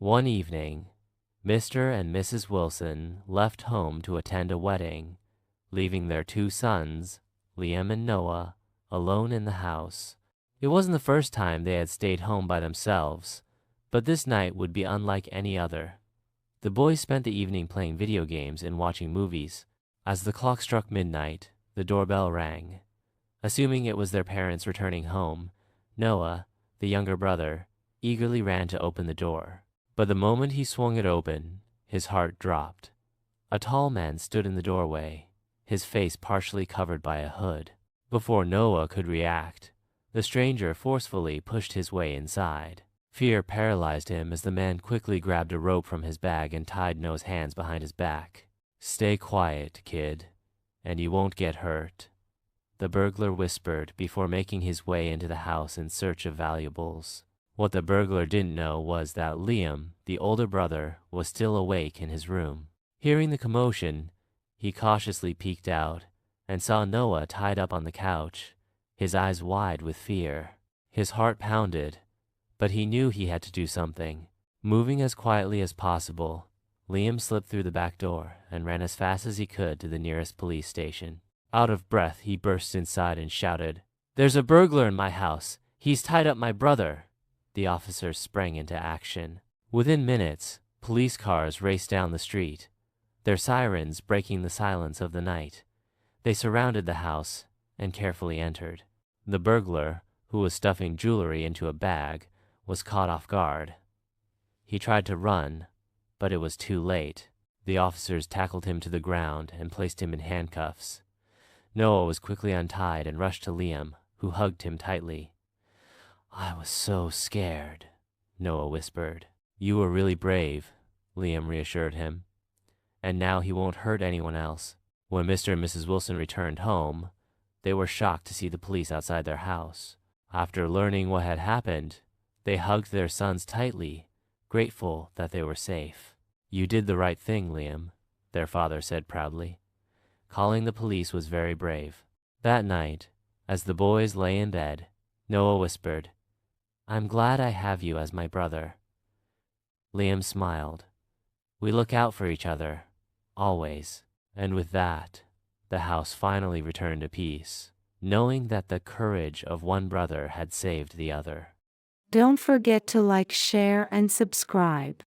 One evening, Mr. and Mrs. Wilson left home to attend a wedding, leaving their two sons, Liam and Noah, alone in the house. It wasn't the first time they had stayed home by themselves, but this night would be unlike any other. The boys spent the evening playing video games and watching movies. As the clock struck midnight, the doorbell rang. Assuming it was their parents returning home, Noah, the younger brother, eagerly ran to open the door. But the moment he swung it open, his heart dropped. A tall man stood in the doorway, his face partially covered by a hood. Before Noah could react, the stranger forcefully pushed his way inside. Fear paralyzed him as the man quickly grabbed a rope from his bag and tied Noah's hands behind his back. "Stay quiet, kid, and you won't get hurt," the burglar whispered before making his way into the house in search of valuables. What the burglar didn't know was that Liam, the older brother, was still awake in his room. Hearing the commotion, he cautiously peeked out and saw Noah tied up on the couch, his eyes wide with fear. His heart pounded, but he knew he had to do something. Moving as quietly as possible, Liam slipped through the back door and ran as fast as he could to the nearest police station. Out of breath, he burst inside and shouted, "There's a burglar in my house! He's tied up my brother!" The officers sprang into action. Within minutes, police cars raced down the street, their sirens breaking the silence of the night. They surrounded the house and carefully entered. The burglar, who was stuffing jewelry into a bag, was caught off guard. He tried to run, but it was too late. The officers tackled him to the ground and placed him in handcuffs. Noah was quickly untied and rushed to Liam, who hugged him tightly. "I was so scared," Noah whispered. "You were really brave," Liam reassured him. "And now he won't hurt anyone else." When Mr. and Mrs. Wilson returned home, they were shocked to see the police outside their house. After learning what had happened, they hugged their sons tightly, grateful that they were safe. "You did the right thing, Liam," their father said proudly. Calling the police was very brave. That night, as the boys lay in bed, Noah whispered, "I'm glad I have you as my brother." Liam smiled. "We look out for each other, always." And with that, the house finally returned to peace, knowing that the courage of one brother had saved the other. Don't forget to like, share, and subscribe.